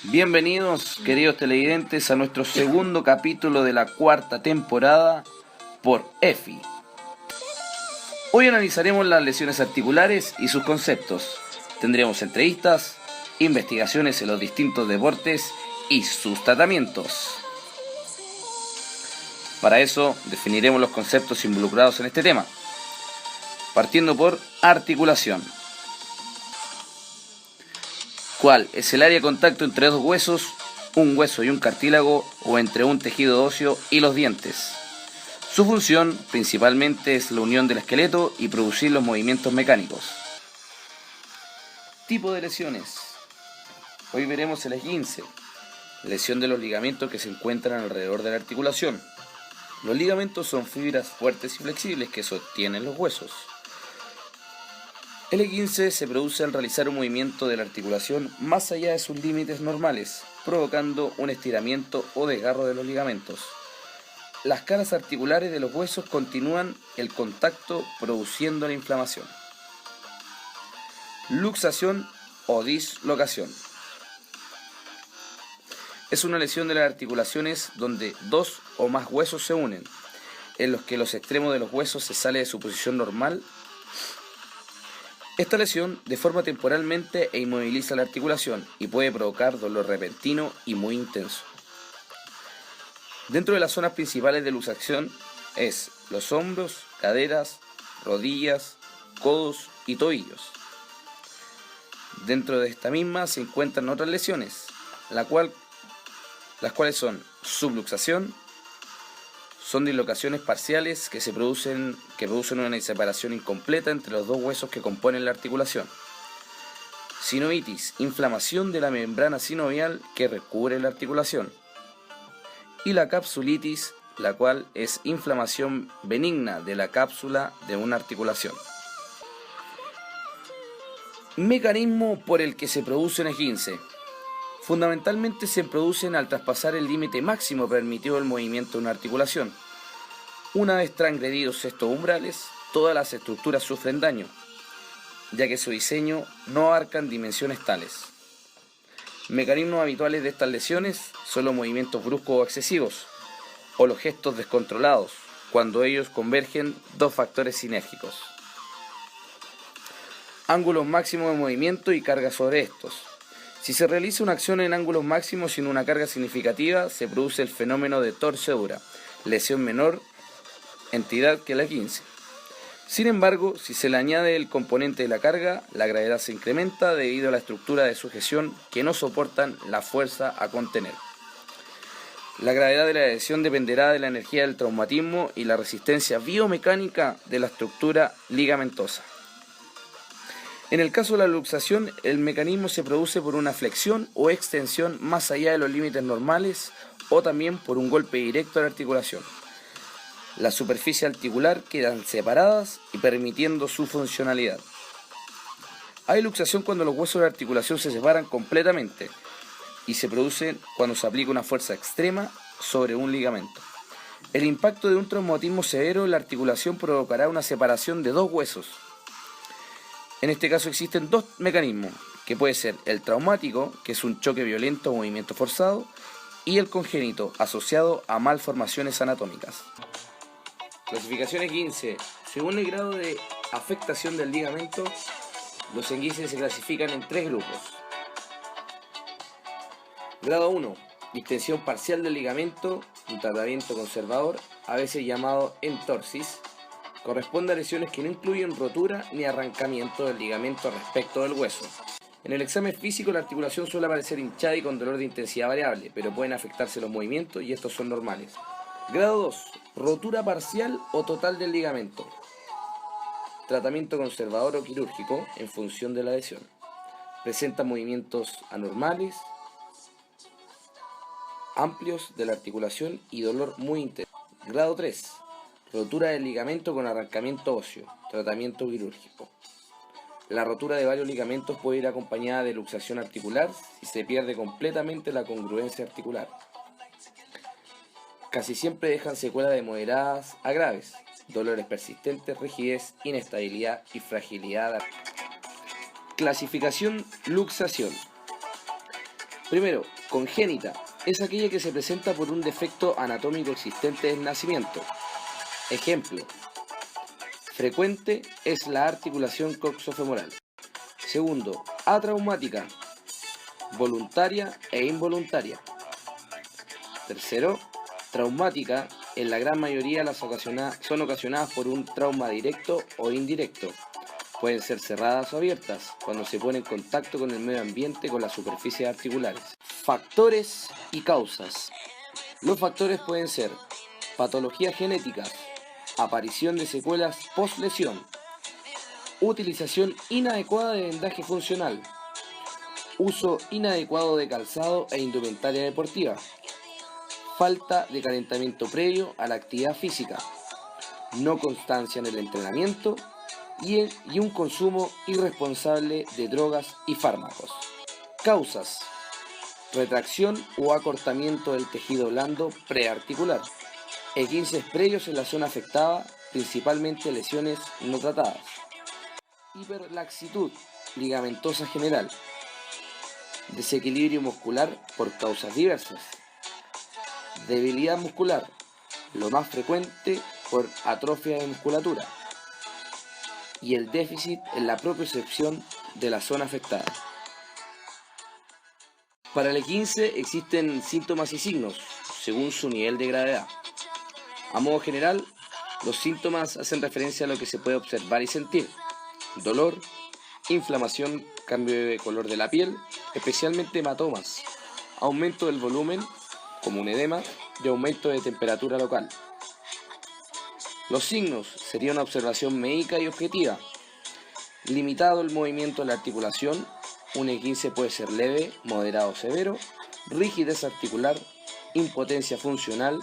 Bienvenidos, queridos televidentes, a nuestro segundo capítulo de la cuarta temporada por EFI. Hoy analizaremos las lesiones articulares y sus conceptos. Tendremos entrevistas, investigaciones en los distintos deportes y sus tratamientos. Para eso definiremos los conceptos involucrados en este tema, partiendo por articulación. ¿Cuál es el área de contacto entre dos huesos, un hueso y un cartílago, o entre un tejido óseo y los dientes? Su función principalmente es la unión del esqueleto y producir los movimientos mecánicos. Tipo de lesiones. Hoy veremos el esguince, lesión de los ligamentos que se encuentran alrededor de la articulación. Los ligamentos son fibras fuertes y flexibles que sostienen los huesos. El esguince se produce al realizar un movimiento de la articulación más allá de sus límites normales, provocando un estiramiento o desgarro de los ligamentos. Las caras articulares de los huesos continúan el contacto produciendo la inflamación. Luxación o dislocación. Es una lesión de las articulaciones donde dos o más huesos se unen, en los que los extremos de los huesos se sale de su posición normal. Esta lesión deforma temporalmente e inmoviliza la articulación y puede provocar dolor repentino y muy intenso. Dentro de las zonas principales de luxación es los hombros, caderas, rodillas, codos y tobillos. Dentro de esta misma se encuentran otras lesiones, las cuales son subluxación, son dislocaciones parciales que producen una separación incompleta entre los dos huesos que componen la articulación. Sinovitis, inflamación de la membrana sinovial que recubre la articulación. Y la capsulitis, la cual es inflamación benigna de la cápsula de una articulación. Mecanismo por el que se produce un esguince. Fundamentalmente se producen al traspasar el límite máximo permitido del movimiento de una articulación. Una vez transgredidos estos umbrales, todas las estructuras sufren daño, ya que su diseño no abarcan dimensiones tales. Mecanismos habituales de estas lesiones son los movimientos bruscos o excesivos, o los gestos descontrolados, cuando ellos convergen dos factores sinérgicos. Ángulos máximos de movimiento y carga sobre estos. Si se realiza una acción en ángulos máximos sin una carga significativa, se produce el fenómeno de torcedura, lesión menor entidad que la esguince. Sin embargo, si se le añade el componente de la carga, la gravedad se incrementa debido a la estructura de sujeción que no soportan la fuerza a contener. La gravedad de la lesión dependerá de la energía del traumatismo y la resistencia biomecánica de la estructura ligamentosa. En el caso de la luxación, el mecanismo se produce por una flexión o extensión más allá de los límites normales o también por un golpe directo a la articulación. La superficie articular quedan separadas y permitiendo su funcionalidad. Hay luxación cuando los huesos de la articulación se separan completamente y se produce cuando se aplica una fuerza extrema sobre un ligamento. El impacto de un traumatismo severo en la articulación provocará una separación de dos huesos. En este caso existen dos mecanismos, que puede ser el traumático, que es un choque violento o movimiento forzado, y el congénito, asociado a malformaciones anatómicas. Clasificación esguince. Según el grado de afectación del ligamento, los esguinces se clasifican en tres grupos. Grado 1. Distensión parcial del ligamento, un tratamiento conservador, a veces llamado entorsis. Corresponde a lesiones que no incluyen rotura ni arrancamiento del ligamento respecto del hueso. En el examen físico la articulación suele aparecer hinchada y con dolor de intensidad variable, pero pueden afectarse los movimientos y estos son normales. Grado 2. Rotura parcial o total del ligamento. Tratamiento conservador o quirúrgico en función de la lesión. Presenta movimientos anormales, amplios de la articulación y dolor muy intenso. Grado 3. Rotura del ligamento con arrancamiento óseo, tratamiento quirúrgico. La rotura de varios ligamentos puede ir acompañada de luxación articular si se pierde completamente la congruencia articular. Casi siempre dejan secuelas de moderadas a graves, dolores persistentes, rigidez, inestabilidad y fragilidad. Clasificación luxación. Primero, congénita. Es aquella que se presenta por un defecto anatómico existente del nacimiento. Ejemplo. Frecuente es la articulación coxofemoral. Segundo, atraumática. Voluntaria e involuntaria. Tercero, traumática. En la gran mayoría son ocasionadas por un trauma directo o indirecto. Pueden ser cerradas o abiertas cuando se pone en contacto con el medio ambiente con las superficies articulares. Factores y causas. Los factores pueden ser patologías genéticas, aparición de secuelas post-lesión, utilización inadecuada de vendaje funcional, uso inadecuado de calzado e indumentaria deportiva, falta de calentamiento previo a la actividad física, no constancia en el entrenamiento y un consumo irresponsable de drogas y fármacos. Causas: retracción o acortamiento del tejido blando prearticular, esguinces previos en la zona afectada, principalmente lesiones no tratadas. Hiperlaxitud ligamentosa general, desequilibrio muscular por causas diversas, debilidad muscular, lo más frecuente por atrofia de musculatura, y el déficit en la propiocepción de la zona afectada. Para el E15 existen síntomas y signos, según su nivel de gravedad. A modo general, los síntomas hacen referencia a lo que se puede observar y sentir: dolor, inflamación, cambio de color de la piel, especialmente hematomas, aumento del volumen, como un edema, y aumento de temperatura local. Los signos serían una observación médica y objetiva. Limitado el movimiento de la articulación, un E15 puede ser leve, moderado o severo, rigidez articular, impotencia funcional,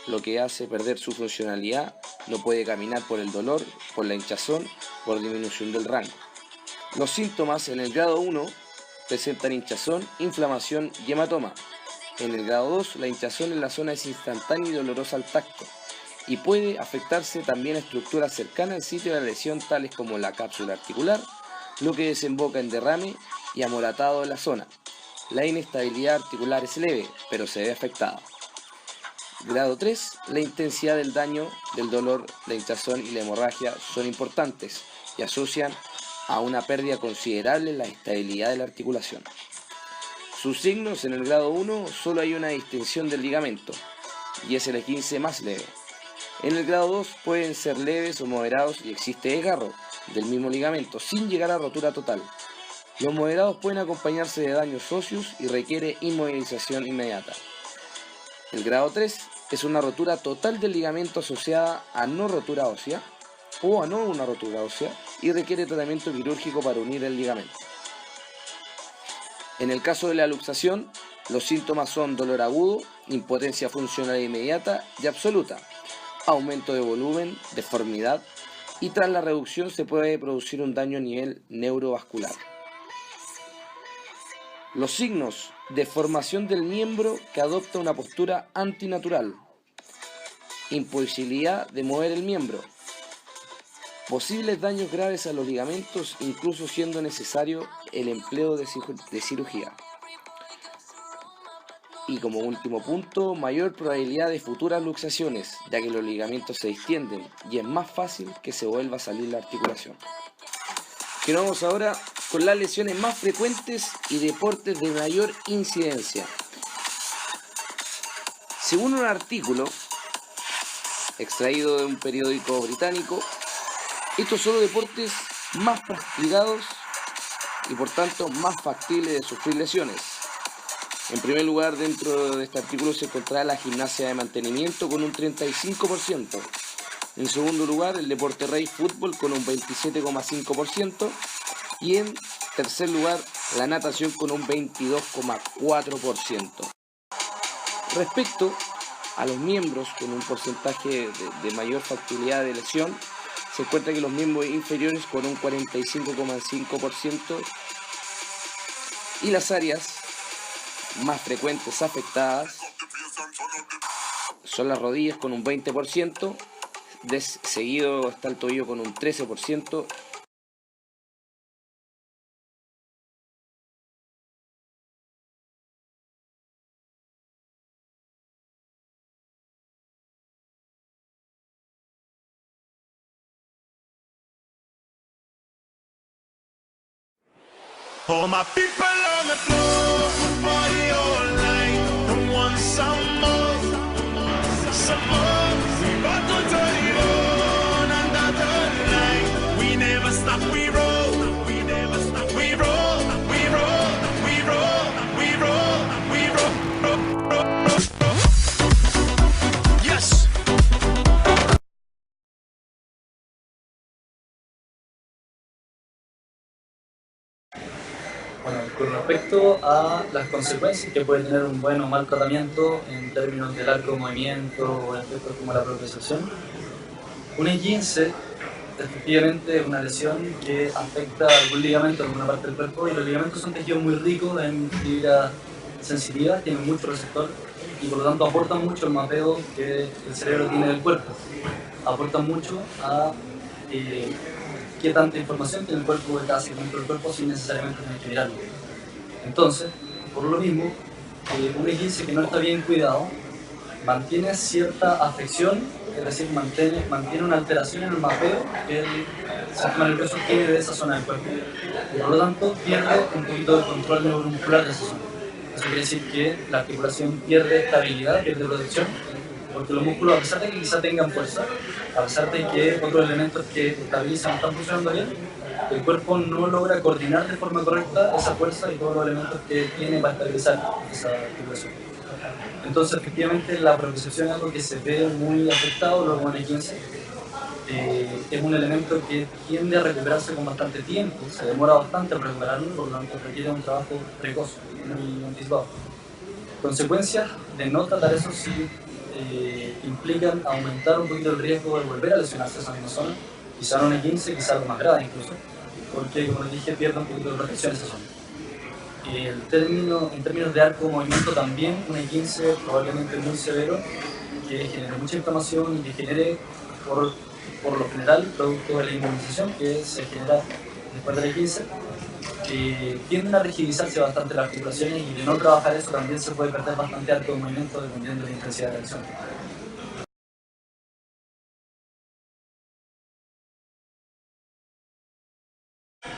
lo que hace perder su funcionalidad, no puede caminar por el dolor, por la hinchazón, por disminución del rango. Los síntomas en el grado 1 presentan hinchazón, inflamación y hematoma. En el grado 2 la hinchazón en la zona es instantánea y dolorosa al tacto, y puede afectarse también a estructuras cercanas al sitio de la lesión, tales como la cápsula articular, lo que desemboca en derrame y amoratado en la zona. La inestabilidad articular es leve, pero se ve afectada. Grado 3, la intensidad del daño, del dolor, la hinchazón y la hemorragia son importantes y asocian a una pérdida considerable en la estabilidad de la articulación. Sus signos: en el grado 1 solo hay una distensión del ligamento, y es el E15 más leve. En el grado 2 pueden ser leves o moderados y existe desgarro del mismo ligamento, sin llegar a rotura total. Los moderados pueden acompañarse de daños óseos y requiere inmovilización inmediata. El grado 3 es una rotura total del ligamento asociada a no rotura ósea o a no una rotura ósea y requiere tratamiento quirúrgico para unir el ligamento. En el caso de la luxación, los síntomas son dolor agudo, impotencia funcional inmediata y absoluta, aumento de volumen, deformidad, y tras la reducción se puede producir un daño a nivel neurovascular. Los signos: deformación del miembro que adopta una postura antinatural, imposibilidad de mover el miembro, posibles daños graves a los ligamentos, incluso siendo necesario el empleo de cirugía. Y como último punto, mayor probabilidad de futuras luxaciones, ya que los ligamentos se distienden y es más fácil que se vuelva a salir la articulación. Continuamos ahora con las lesiones más frecuentes y deportes de mayor incidencia. Según un artículo extraído de un periódico británico, estos son los deportes más practicados y por tanto más factibles de sufrir lesiones. En primer lugar, dentro de este artículo se encontrará la gimnasia de mantenimiento con un 35%. En segundo lugar, el deporte rey fútbol con un 27,5%. Y en tercer lugar, la natación con un 22,4%. Respecto a los miembros con un porcentaje de mayor factibilidad de lesión, se encuentra que los miembros inferiores con un 45,5% y las áreas más frecuentes afectadas son las rodillas con un 20%, seguido está el tobillo con un 13%, All my people on the floor, party all night, don't want some more, some more. We about to turn it on under the light. We never stop, we roll, we never stop, we roll, we roll, we roll, we roll, we roll. Yes. Bueno, con respecto a las consecuencias que puede tener un buen o mal tratamiento en términos del arco de movimiento o efectos como la propiocepción, un E15 efectivamente es una lesión que afecta algún ligamento en alguna parte del cuerpo, y los ligamentos son tejidos muy ricos en fibras sensitivas, tienen mucho receptor y por lo tanto aportan mucho al mapeo que el cerebro tiene del cuerpo, aportan mucho a qué tanta información tiene el cuerpo de cada segmento del cuerpo sin necesariamente tener que mirarlo. Entonces, por lo mismo, un E15 que no está bien cuidado mantiene cierta afección, es decir, mantiene una alteración en el mapeo que el sistema nervioso tiene de esa zona del cuerpo, y por lo tanto pierde un poquito de control neuromuscular de esa zona. Eso quiere decir que la articulación pierde estabilidad, pierde protección, porque los músculos, a pesar de que quizá tengan fuerza, a pesar de que otros elementos que estabilizan están funcionando bien, el cuerpo no logra coordinar de forma correcta esa fuerza y todos los elementos que tiene para estabilizar esa articulación. Entonces, efectivamente, la propiocepción es algo que se ve muy afectado luego en el 15. Es un elemento que tiende a recuperarse con bastante tiempo, se demora bastante en recuperarlo, por lo tanto requiere un trabajo precoz, muy anticipado. Consecuencias de no tratar eso sí implican aumentar un poquito el riesgo de volver a lesionarse esa misma zona, quizá no en el 15, quizá algo más grave incluso, porque como les dije pierde un poquito de protección esa zona. En términos de arco de movimiento también, un E15 probablemente muy severo, que genere mucha inflamación y que genere, por lo general, producto de la inmovilización que se genera después del E15, tienden a rigidizarse bastante las articulaciones, y de no trabajar eso también se puede perder bastante arco de movimiento dependiendo de la intensidad de la lesión.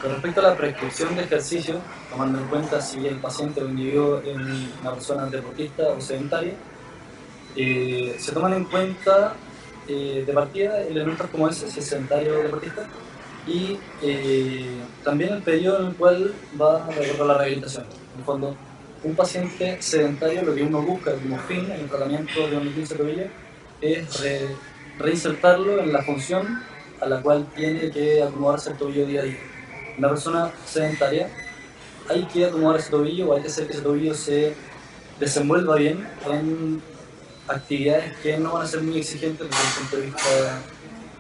Con respecto a la prescripción de ejercicio, tomando en cuenta si el paciente o el individuo es una persona deportista o sedentaria, se toman en cuenta de partida elementos como ese, si es sedentario o deportista, y también el periodo en el cual va a recorrer la rehabilitación. En el fondo, un paciente sedentario, lo que uno busca como fin en el tratamiento de un E15 tobillo es reinsertarlo en la función a la cual tiene que acomodarse el tobillo día a día. Una persona sedentaria, hay que acomodar ese tobillo, o hay que hacer que ese tobillo se desenvuelva bien en actividades que no van a ser muy exigentes desde el punto de vista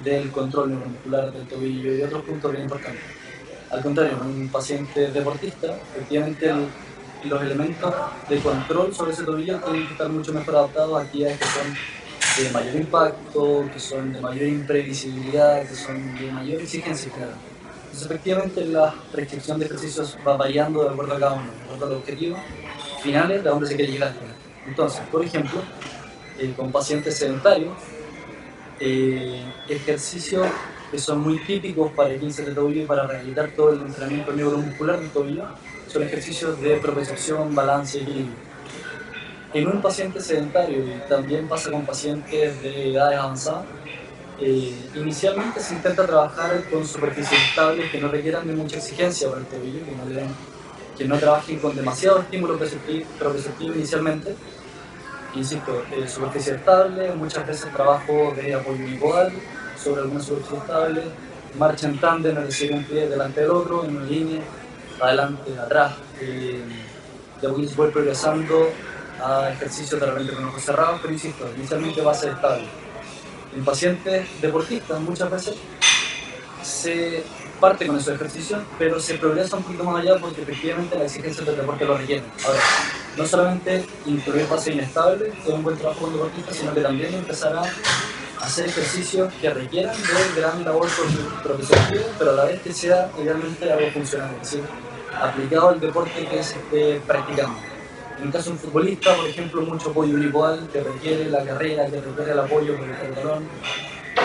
del control neuromuscular del tobillo y de otros puntos bien importantes. Al contrario, en un paciente deportista, efectivamente los elementos de control sobre ese tobillo tienen que estar mucho mejor adaptados a actividades que son de mayor impacto, que son de mayor imprevisibilidad, que son de mayor exigencia en general. Entonces, efectivamente, la prescripción de ejercicios va variando de acuerdo a cada uno, de acuerdo a los objetivos finales de a dónde se quiere llegar. Entonces, por ejemplo, con pacientes sedentarios, ejercicios que son muy típicos para el 15 de tobillo y para rehabilitar todo el entrenamiento neuromuscular del tobillo son ejercicios de propiocepción, balance y equilibrio. En un paciente sedentario, y también pasa con pacientes de edades avanzadas, inicialmente se intenta trabajar con superficies estables que no requieran de mucha exigencia para el tobillo, que no trabajen con demasiado estímulo propioceptivo inicialmente. Insisto, superficie estable, muchas veces trabajo de apoyo unipodal sobre alguna superficie estable, marcha en tándem, es decir, un pie delante del otro, en una línea, adelante, atrás. De a poquito se puede ir progresando a ejercicios de repente con ojos cerrados, pero insisto, inicialmente va a ser estable. En pacientes deportistas muchas veces se parte con esos ejercicios, pero se progresa un poquito más allá porque efectivamente las exigencias del deporte lo requieren. Ahora, no solamente incluir base inestable, que es un buen trabajo con deportistas, sino que también empezar a hacer ejercicios que requieran de gran labor propioceptiva, pero a la vez que sea idealmente algo funcional, es decir, aplicado al deporte que se esté practicando. En el caso de un futbolista, por ejemplo, mucho apoyo unipodal que requiere la carrera, que requiere el apoyo por el balón.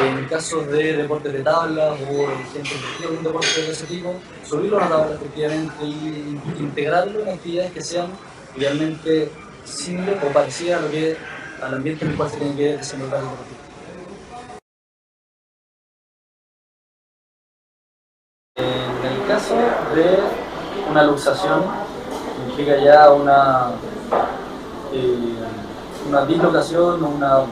En casos de deportes de tablas o de gente que quiere un deporte de ese tipo, subirlo a una tabla efectivamente y integrarlo en actividades que sean idealmente similares o parecidas a lo que, al ambiente en el cual se tiene que desenvolver el deporte. En el caso de una luxación, implica ya una dislocación o una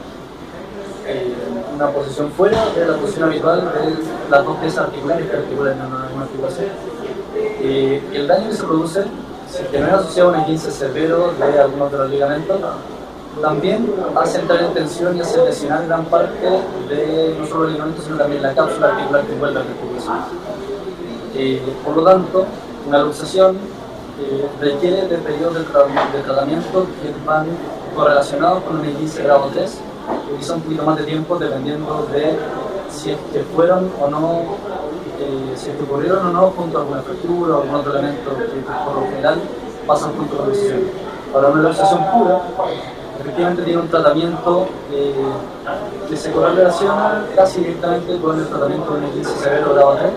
posición fuera de la posición habitual de las dos piezas articulares que articulan en una articulación. El daño que se produce, si es que no es asociado a un esguince severo de algunos de los ligamentos, también hace entrar en tensión y hace lesionar gran parte de no solo los ligamentos, sino también la cápsula articular que envuelve la articulación. Por lo tanto, una luxación requiere de periodos de tratamiento que van correlacionados con un esguince grado 3, y quizá un poquito más de tiempo dependiendo de si es que fueron o no, si es que ocurrieron o no junto a alguna fractura o algún otro elemento que por lo general pasan junto a la luxación. Ahora, una luxación pura efectivamente tiene un tratamiento que se correlaciona casi directamente con el tratamiento de un esguince severo grado 3,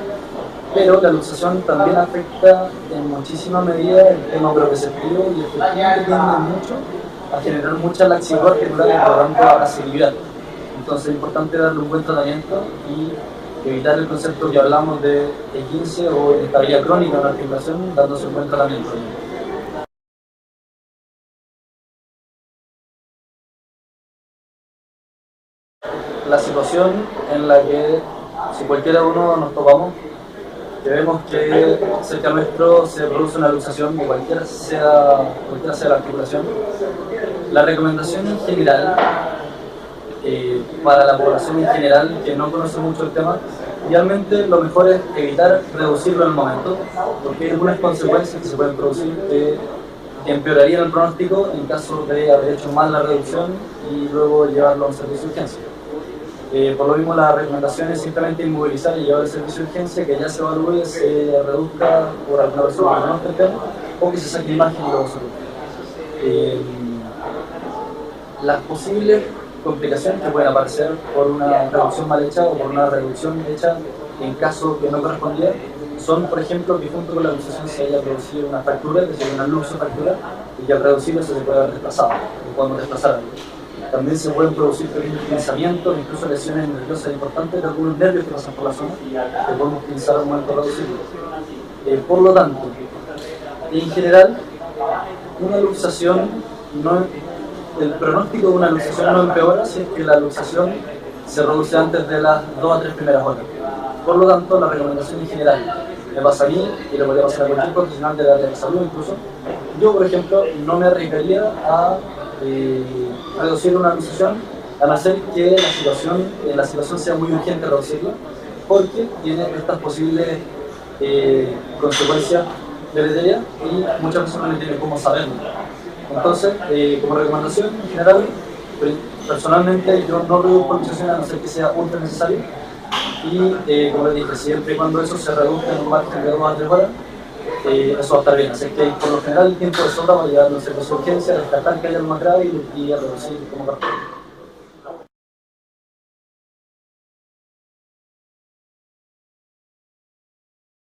pero la luxación también afecta en muchísima medida el tema proprioceptivo y efectivamente tiende mucho a generar mucha laxitud articular y por lo tanto abrasividad. Entonces es importante darle un buen tratamiento y evitar el concepto que hablamos de esguince o inestabilidad crónica en la articulación, dándose un buen tratamiento. La situación en la que si cualquiera de uno nos topamos, que vemos que cerca nuestro se produce una luxación de cualquiera sea la articulación, la recomendación en general, para la población en general que no conoce mucho el tema, idealmente lo mejor es evitar reducirlo en el momento, porque hay algunas consecuencias que se pueden producir que empeorarían el pronóstico en caso de haber hecho mal la reducción y luego llevarlo a un servicio de urgencia. Por lo mismo, la recomendación es simplemente inmovilizar y llevar el servicio de urgencia, que ya se evalúe, se reduzca por alguna persona que no esté enferma o que se saque imagen y luego se reduzca. Las posibles complicaciones que pueden aparecer por una reducción mal hecha o por una reducción hecha en caso que no correspondía son, por ejemplo, que junto con la luxación se haya producido una fractura, que sería una luxofractura, y que al reducirlo se puede haber desplazado, o podemos desplazar algo. También se pueden producir pequeños pinzamientos, incluso lesiones nerviosas importantes de algunos nervios que pasan por la zona, que podemos pinzar al momento de reducirlo. Por lo tanto, en general, una luxación el pronóstico de una luxación no empeora si es que la luxación se produce antes de las 2 a 3 primeras horas. Por lo tanto, la recomendación en general me pasa a mí y le podría pasar a cualquier profesional de la área de salud incluso. Yo, por ejemplo, no me arriesgaría a reducir una luxación a no ser que la situación sea muy urgente reducirla, porque tiene estas posibles consecuencias deleterias y muchas personas no tienen cómo saberlo. Entonces, como recomendación en general, personalmente yo no reduzco luxación a no ser que sea ultra necesario y, como les dije, siempre y cuando eso se reduzca en un margen de 2 a 3 horas, eso va a estar bien. Así que por lo general el tiempo de sobra va a llegar a un servicio de urgencia, a descartar que haya algo más grave y a reducir como corresponde.